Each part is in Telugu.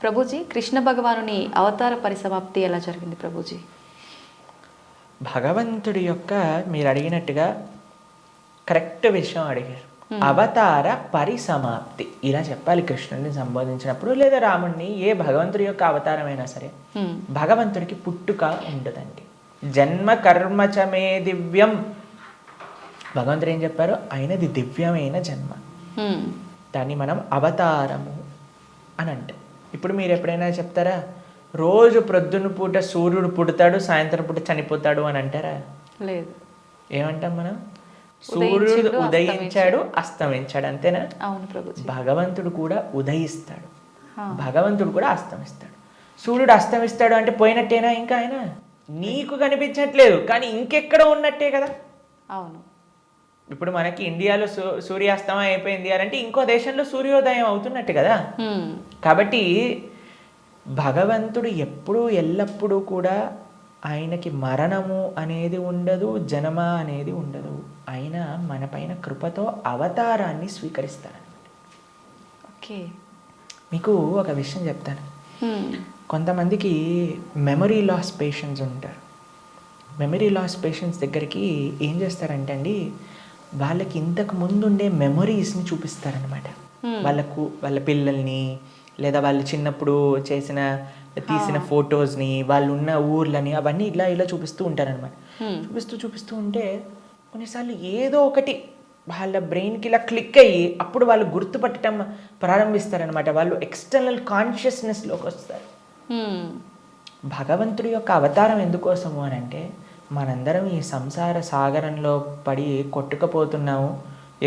ప్రభుజీ, కృష్ణ భగవానుని అవతార పరిసమాప్తి ఎలా జరిగింది ప్రభుజీ? భగవంతుడి యొక్క మీరు అడిగినట్టుగా కరెక్ట్ విషయం అడిగారు. అవతార పరిసమాప్తి ఇలా చెప్పాలి కృష్ణుడిని సంబోధించినప్పుడు, లేదా రాముడిని. ఏ భగవంతుడి యొక్క అవతారమైనా సరే భగవంతుడికి పుట్టుక ఉండదండి. జన్మ కర్మచమే దివ్యం. భగవంతుడు ఏం చెప్పారు? ఆయనది దివ్యమైన జన్మ. దాన్ని మనం అవతారము అని అంటాం. ఇప్పుడు మీరు ఎప్పుడైనా చెప్తారా రోజు ప్రొద్దున పూట సూర్యుడు పుడతాడు, సాయంత్రం పూట చనిపోతాడు అని అంటారా? లేదు. ఏమంటాం మనం? సూర్యుడు ఉదయించాడు, అస్తమించాడు, అంతేనా? అవును ప్రభుజీ. భగవంతుడు కూడా ఉదయిస్తాడు, భగవంతుడు కూడా అస్తమిస్తాడు. సూర్యుడు అస్తమిస్తాడు అంటే పోయినట్టేనా? ఇంకా ఆయన నీకు కనిపించట్లేదు, కానీ ఇంకెక్కడ ఉన్నట్టే కదా. అవును. ఇప్పుడు మనకి ఇండియాలో సూర్యాస్తమయం అయిపోయింది అని అంటే ఇంకో దేశంలో సూర్యోదయం అవుతున్నట్టు కదా. కాబట్టి భగవంతుడు ఎప్పుడూ ఎల్లప్పుడూ కూడా ఆయనకి మరణము అనేది ఉండదు, జనమ అనేది ఉండదు. ఆయన మన పైన కృపతో అవతారాన్ని స్వీకరిస్తారనమాట. ఓకే. మీకు ఒక విషయం చెప్తాను. కొంతమందికి మెమరీ లాస్ పేషెంట్స్ ఉంటారు. మెమరీ లాస్ పేషెంట్స్ దగ్గరికి ఏం చేస్తారంటే అండి, వాళ్ళకి ఇంతకు ముందు ఉండే మెమరీస్ని చూపిస్తారనమాట. వాళ్ళ పిల్లల్ని, లేదా వాళ్ళు చిన్నప్పుడు తీసిన ఫొటోస్ని, వాళ్ళు ఉన్న ఊర్లని, అవన్నీ ఇలా చూపిస్తూ ఉంటారనమాట. చూపిస్తూ ఉంటే కొన్నిసార్లు ఏదో ఒకటి వాళ్ళ బ్రెయిన్కి ఇలా క్లిక్ అయ్యి అప్పుడు వాళ్ళు గుర్తుపట్టడం ప్రారంభిస్తారనమాట. వాళ్ళు ఎక్స్టర్నల్ కాన్షియస్నెస్లోకి వస్తారు. భగవంతుడి యొక్క అవతారం ఎందుకోసము అని అంటే, మనందరం ఈ సంసార సాగరంలో పడి కొట్టుకుపోతున్నాము.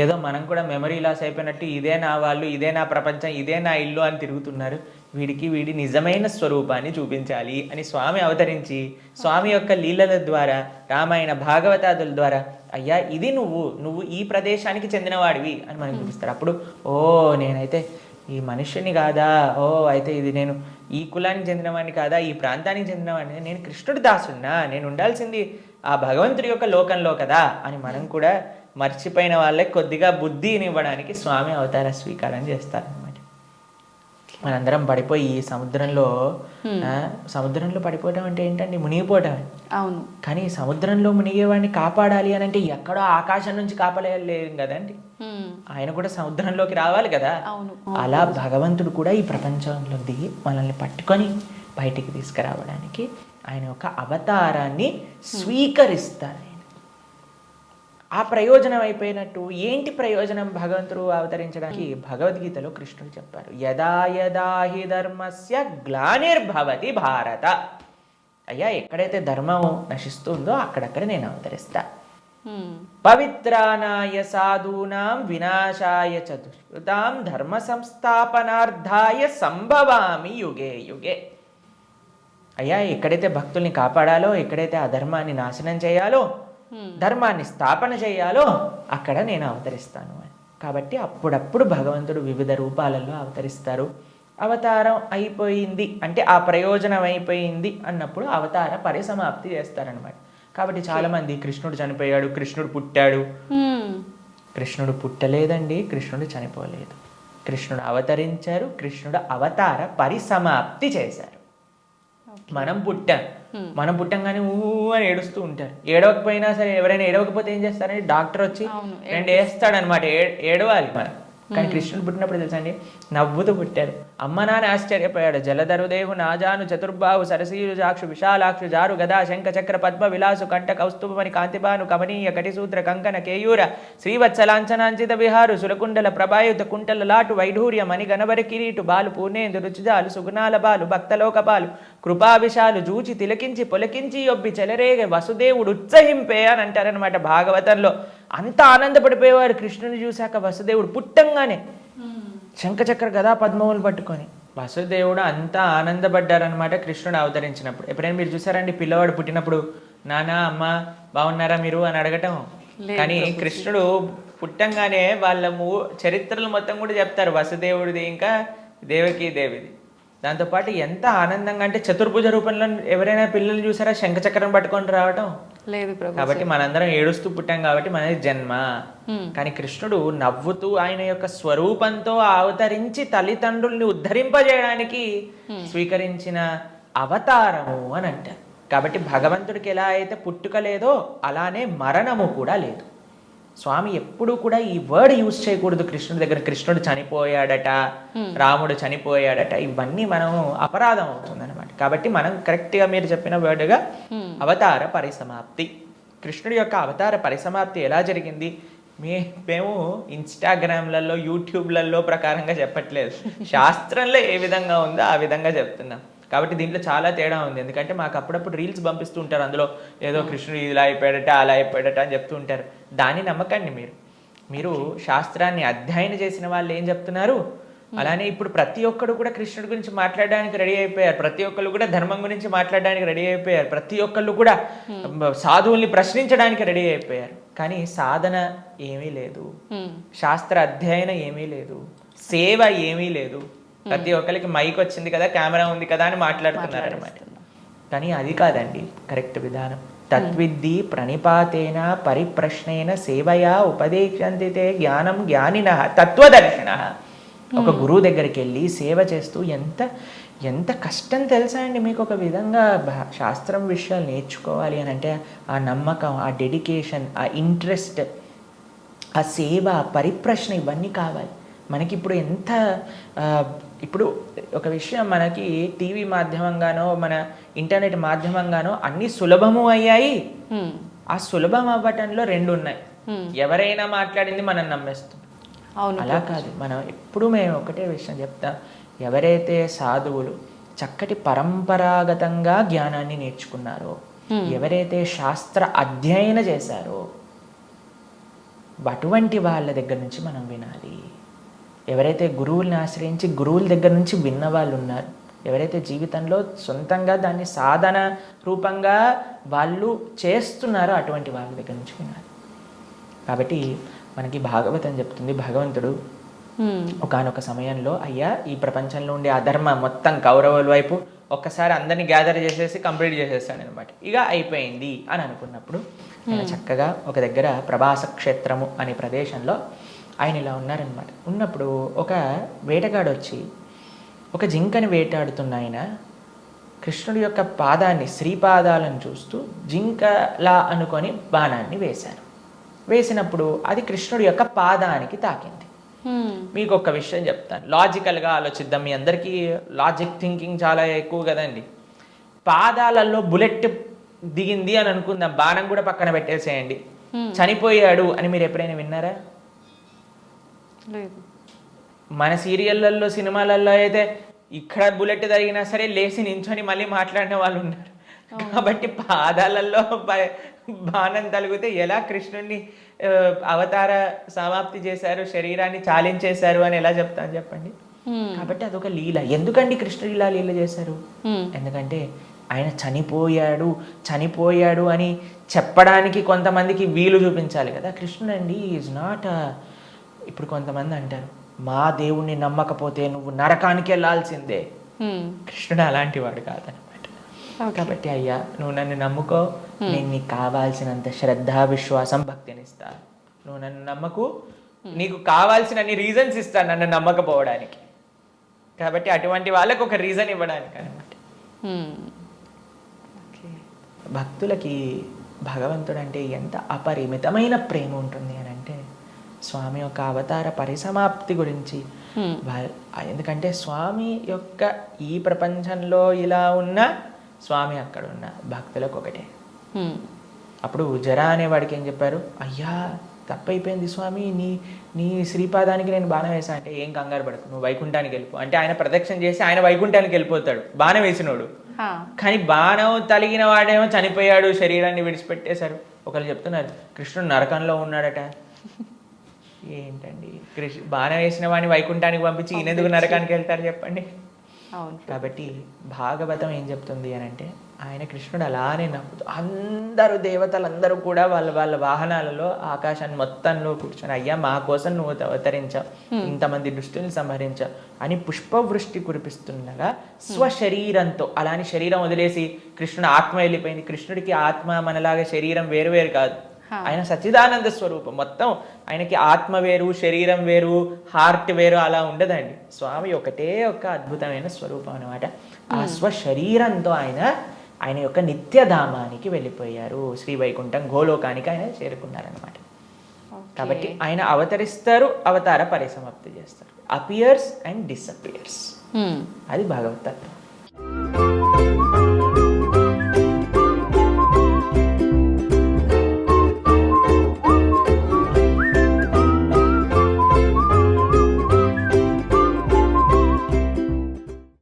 ఏదో మనం కూడా మెమరీ లాస్ అయిపోయినట్టు ఇదే నా వాళ్ళు, ఇదే నా ప్రపంచం, ఇదే నా ఇల్లు అని తిరుగుతున్నారు. వీడి నిజమైన స్వరూపాన్ని చూపించాలి అని స్వామి అవతరించి, స్వామి యొక్క లీలల ద్వారా, రామాయణ భాగవతాదుల ద్వారా, అయ్యా ఇది నువ్వు ఈ ప్రదేశానికి చెందినవాడివి అని మనకు చూపిస్తారు. అప్పుడు నేనైతే ఈ మనుష్యుని కాదా, అయితే ఇది నేను ఈ కులానికి చెందినవాడిని కాదా, ఈ ప్రాంతానికి చెందినవాడిని, నేను కృష్ణుడి దాసున్నా, నేను ఉండాల్సింది ఆ భగవంతుడి యొక్క లోకంలో కదా అని మనం కూడా మర్చిపోయిన వాళ్ళకి కొద్దిగా బుద్ధిని ఇవ్వడానికి స్వామి అవతార స్వీకారం చేస్తారనమాట. మనందరం పడిపోయి ఈ సముద్రంలో పడిపోవడం అంటే ఏంటండి? మునిగిపోవటం. అవును. కానీ సముద్రంలో మునిగేవాడిని కాపాడాలి అని అంటే ఎక్కడో ఆకాశం నుంచి కాపాడలేం కదండి, ఆయన కూడా సముద్రంలోకి రావాలి కదా. అలా భగవంతుడు కూడా ఈ ప్రపంచంలో దిగి మనల్ని పట్టుకొని బయటికి తీసుకురావడానికి ఆయన ఒక అవతారాన్ని స్వీకరిస్తారు. ఆ ప్రయోజనం అయిపోయినట్టు ఏంటి ప్రయోజనం భగవంతుడు అవతరించడానికి? భగవద్గీతలో కృష్ణుడు చెప్పారు, యదా యదా హి ధర్మస్య గ్లానిర్భవతి భారత. అయ్యా, ఎక్కడైతే ధర్మం నశిస్తుందో అక్కడక్కడ నేను అవతరిస్తా. పవిత్రానాయ సాధూనాం వినాశాయ చతుష్కృతాం ధర్మ సంస్థాపనార్థాయ సంభవామి యుగే యుగే. అయ్యా, ఎక్కడైతే భక్తుల్ని కాపాడాలో, ఎక్కడైతే అధర్మాన్ని నాశనం చేయాలో, ధర్మాన్ని స్థాపన చేయాలో అక్కడ నేను అవతరిస్తాను అని. కాబట్టి అప్పుడప్పుడు భగవంతుడు వివిధ రూపాలలో అవతరిస్తారు. అవతారం అయిపోయింది అంటే, ఆ ప్రయోజనం అయిపోయింది అన్నప్పుడు అవతార పరిసమాప్తి చేస్తారనమాట. కాబట్టి చాలామంది కృష్ణుడు చనిపోయాడు, కృష్ణుడు పుట్టాడు. కృష్ణుడు పుట్టలేదండి, కృష్ణుడు చనిపోలేదు. కృష్ణుడు అవతరించారు, కృష్ణుడు అవతార పరిసమాప్తి చేశారు. మనం పుట్టంగానే అని ఏడుస్తూ ఉంటారు. ఏడవకపోయినా సరే, ఎవరైనా ఏడవకపోతే ఏం చేస్తారంటే డాక్టర్ వచ్చి రెండు వేస్తాడనమాట, ఏడవాలి మనం. కానీ కృష్ణుడు పుట్టినప్పుడు తెలుసండి, నవ్వుతూ పుట్టారు. అమ్మ నాన్న ఆశ్చర్యపోయాడు. జలధరుదేహు నాజాను చతుర్బాహు సరసీలు జాక్షు విశాలాక్షు జారు గదా శంఖ చక్ర పద్మ విలాసు కంఠ కౌస్తుభమణి కాంతిబాను కమనీయ కటిసూత్ర కంకణ కేయూర శ్రీవత్సలాంఛనాంచిత విహారు సురకుండల ప్రభాయుత కుంటల లాటు వైఢూర్య మణి గణవరి కిరీటు బాలు పూర్ణేందు రుచిజాలు సుగుణాల బాలు భక్తలోక బాలు కృపావిశాలు జూచి తిలకించి పొలకించి యొబ్బి చెలరేగ వసుదేవుడు ఉత్సహింపే అని అంటారనమాట భాగవతంలో. అంత ఆనందపడిపోయేవారు కృష్ణుని చూశాక. వసుదేవుడు పుట్టంగానే శంఖచక్ర గదా పద్మములు పట్టుకొని వసుదేవుడు అంతా ఆనందపడ్డారనమాట కృష్ణుడు అవతరించినప్పుడు. ఎప్పుడైనా మీరు చూసారండి పిల్లవాడు పుట్టినప్పుడు నాన్న అమ్మ బాగున్నారా మీరు అని అడగటం? కానీ కృష్ణుడు పుట్టంగానే వాళ్ళ చరిత్రలు మొత్తం కూడా చెప్తారు, వసుదేవుడిది ఇంకా దేవకీ దేవిది. దాంతోపాటు ఎంత ఆనందంగా అంటే, చతుర్భుజ రూపంలో ఎవరైనా పిల్లలు చూసారా శంఖచక్రం పట్టుకొని రావటం? లేదు ప్రభు. కాబట్టి మనందరం ఏడుస్తూ పుట్టాం కాబట్టి మనది జన్మ. కానీ కృష్ణుడు నవ్వుతూ ఆయన యొక్క స్వరూపంతో అవతరించి తల్లిదండ్రుల్ని ఉద్ధరింపజేయడానికి స్వీకరించిన అవతారము అని అంటారు. కాబట్టి భగవంతుడికి ఎలా అయితే పుట్టుక లేదో అలానే మరణము కూడా లేదు. స్వామి ఎప్పుడు కూడా ఈ వర్డ్ యూజ్ చేయకూడదు కృష్ణుడి దగ్గర. కృష్ణుడు చనిపోయాడట, రాముడు చనిపోయాడట, ఇవన్నీ మనం అపరాధం అవుతుంది అనమాట. కాబట్టి మనం కరెక్ట్గా మీరు చెప్పిన వర్డ్గా అవతార పరిసమాప్తి, కృష్ణుడి యొక్క అవతార పరిసమాప్తి ఎలా జరిగింది, మేము ఇన్స్టాగ్రామ్లలో యూట్యూబ్లలో ప్రకారంగా చెప్పట్లేదు, శాస్త్రంలో ఏ విధంగా ఉందో ఆ విధంగా చెప్తున్నాం. కాబట్టి దీంట్లో చాలా తేడా ఉంది. ఎందుకంటే మాకు అప్పుడప్పుడు రీల్స్ పంపిస్తూ ఉంటారు, అందులో ఏదో కృష్ణుడు ఇలా అయిపోయాడట అలా అయిపోయాడట అని చెప్తూ ఉంటారు. దాన్ని నమ్మకండి. మీరు శాస్త్రాన్ని అధ్యయనం చేసిన వాళ్ళు ఏం చెప్తున్నారు, అలానే ఇప్పుడు ప్రతి ఒక్కరు కూడా కృష్ణుడి గురించి మాట్లాడడానికి రెడీ అయిపోయారు, ప్రతి ఒక్కళ్ళు కూడా ధర్మం గురించి మాట్లాడడానికి రెడీ అయిపోయారు, ప్రతి ఒక్కళ్ళు కూడా సాధువుల్ని ప్రశ్నించడానికి రెడీ అయిపోయారు. కానీ సాధన ఏమీ లేదు, శాస్త్ర అధ్యయనం ఏమీ లేదు, సేవ ఏమీ లేదు. ప్రతి ఒక్కరికి మైక్ వచ్చింది కదా, కెమెరా ఉంది కదా అని మాట్లాడుతున్నారు అనమాట. కానీ అది కాదండి కరెక్ట్ విధానం. తద్విద్ధి ప్రణిపాతేన పరిప్రశ్నేన సేవయా ఉపదేశంతితే జ్ఞానం జ్ఞానిన తత్వదర్శన. ఒక గురువు దగ్గరికి వెళ్ళి సేవ చేస్తూ ఎంత కష్టం తెలుసా అండి మీకు. ఒక విధంగా శాస్త్రం విషయాలు నేర్చుకోవాలి అని అంటే ఆ నమ్మకం, ఆ డెడికేషన్, ఆ ఇంట్రెస్ట్, ఆ సేవ, ఆ పరిప్రశ్న ఇవన్నీ కావాలి మనకి. ఇప్పుడు ఒక విషయం, మనకి టీవీ మాధ్యమంగానో మన ఇంటర్నెట్ మాధ్యమంగానో అన్ని సులభము అయ్యాయి. ఆ సులభం అవ్వటంలో రెండు ఉన్నాయి. ఎవరైనా మాట్లాడింది మనం నమ్మేస్తాం. అలా కాదు. మనం ఎప్పుడు మేము ఒకటే విషయం చెప్తాం, ఎవరైతే సాధువులు చక్కటి పరంపరాగతంగా జ్ఞానాన్ని నేర్చుకున్నారో, ఎవరైతే శాస్త్ర అధ్యయన చేశారో అటువంటి వాళ్ళ దగ్గర నుంచి మనం వినాలి. ఎవరైతే గురువుల్ని ఆశ్రయించి గురువుల దగ్గర నుంచి విన్న వాళ్ళు ఉన్నారు, ఎవరైతే జీవితంలో సొంతంగా దాన్ని సాధన రూపంగా వాళ్ళు చేస్తున్నారో అటువంటి వాళ్ళ దగ్గర నుంచి వినాలి. కాబట్టి మనకి భాగవతం చెప్తుంది, భగవంతుడు ఒకానొక సమయంలో అయ్యా ఈ ప్రపంచంలో ఉండే అధర్మ మొత్తం కౌరవుల వైపు ఒక్కసారి అందరినీ గ్యాదర్ చేసేసి కంప్లీట్ చేసేస్తాడు అనమాట. ఇక అయిపోయింది అని అనుకున్నప్పుడు ఆయన చక్కగా ఒక దగ్గర ప్రభాస క్షేత్రము అనే ప్రదేశంలో ఆయన ఇలా ఉన్నారనమాట. ఉన్నప్పుడు ఒక వేటగాడు వచ్చి ఒక జింకని వేటాడుతున్న ఆయన కృష్ణుడి యొక్క పాదాన్ని, శ్రీపాదాలను చూస్తూ జింకలా అనుకొని బాణాన్ని వేశారు. వేసినప్పుడు అది కృష్ణుడి యొక్క పాదానికి తాకింది. మీకు ఒక విషయం చెప్తాను, లాజికల్గా ఆలోచిద్దాం. మీ అందరికీ లాజిక్ థింకింగ్ చాలా ఎక్కువ కదండి. పాదాలలో బుల్లెట్ దిగింది అని అనుకుందాం, బాణం కూడా పక్కన పెట్టేసేయండి, చనిపోయాడు అని మీరు ఎప్పుడైనా విన్నారా? మన సీరియళ్ళల్లో సినిమాలలో అయితే ఇక్కడ బుల్లెట్ తగినా సరే లేచి నించొని మళ్ళీ మాట్లాడిన వాళ్ళు ఉన్నారు. కాబట్టి పాదాలలో బాణం తలిగితే ఎలా కృష్ణుడిని అవతార సమాప్తి చేశారు, శరీరాన్ని చాలించేశారు అని ఎలా చెప్తాను చెప్పండి. కాబట్టి అదొక లీల. ఎందుకండి కృష్ణుడు ఇలా లీల చేశారు? ఎందుకంటే ఆయన చనిపోయాడు అని చెప్పడానికి కొంతమందికి వీలు చూపించాలి కదా. కృష్ణుడు అండి ఈజ్ నాట్. ఇప్పుడు కొంతమంది అంటారు, మా దేవుణ్ణి నమ్మకపోతే నువ్వు నరకానికి వెళ్ళాల్సిందే. కృష్ణుడు అలాంటి వాడు కాదనమాట. కాబట్టి అయ్యా నువ్వు నన్ను నమ్ముకో, నేను నీకు కావాల్సినంత శ్రద్ధ, విశ్వాసం, భక్తిని ఇస్తాను. నువ్వు నన్ను నమ్మకు, నీకు కావాల్సినన్ని రీజన్స్ ఇస్తాను నన్ను నమ్మకపోవడానికి. కాబట్టి అటువంటి వాళ్ళకు ఒక రీజన్ ఇవ్వడానికి అనమాట. భక్తులకి భగవంతుడు అంటే ఎంత అపరిమితమైన ప్రేమ ఉంటుంది అని అంటే స్వామి యొక్క అవతార పరిసమాప్తి గురించి. ఎందుకంటే స్వామి యొక్క ఈ ప్రపంచంలో ఇలా ఉన్న, స్వామి అక్కడ ఉన్న భక్తులకు ఒకటే. అప్పుడు జరా అనేవాడికి ఏం చెప్పారు, అయ్యా తప్పైపోయింది స్వామి, నీ శ్రీపాదానికి నేను బాణం వేసా అంటే ఏం కంగారు పడకు, నువ్వు వైకుంఠానికి వెళ్ళిపో అంటే ఆయన ప్రదక్షిణ చేసి ఆయన వైకుంఠానికి వెళ్ళిపోతాడు బాణం వేసినోడు. కానీ బాణం తలిగిన వాడేమో చనిపోయాడు, శరీరాన్ని విడిచిపెట్టేశారు. ఒకళ్ళు చెప్తున్నారు కృష్ణుడు నరకంలో ఉన్నాడట. ఏంటండి, బాణం వేసిన వాడిని వైకుంఠానికి పంపించి ఈయనెందుకు నరకానికి వెళ్తారు చెప్పండి. కాబట్టి భాగవతం ఏం చెప్తుంది అని అంటే ఆయన కృష్ణుడు అలానే నవ్వుతూ అందరూ దేవతలందరూ కూడా వాళ్ళ వాళ్ళ వాహనాలలో ఆకాశాన్ని మొత్తంలో కూర్చొని అయ్యా మా కోసం నువ్వు అవతరించావు, ఇంతమంది దుష్టుల్ని సంహరించావు అని పుష్పవృష్టి కురిపిస్తుండగా స్వశరీరంతో, అలాని శరీరం వదిలేసి కృష్ణుడు ఆత్మ వెళ్ళిపోయింది. కృష్ణుడికి ఆత్మ మనలాగా శరీరం వేరు వేరు కాదు, ఆయన సచ్చిదానంద స్వరూపం. మొత్తం ఆయనకి ఆత్మ వేరు, శరీరం వేరు, హార్ట్ వేరు అలా ఉండదండి. స్వామి ఒకటే ఒక అద్భుతమైన స్వరూపం అనమాట. ఆ స్వశరీరంతో ఆయన యొక్క నిత్యధామానికి వెళ్ళిపోయారు. శ్రీవైకుంఠం గోలోకానికి ఆయన చేరుకున్నారనమాట. కాబట్టి ఆయన అవతరిస్తారు, అవతార పరిసమాప్తి చేస్తారు. Appears and disappears. అది భగవతత్వం.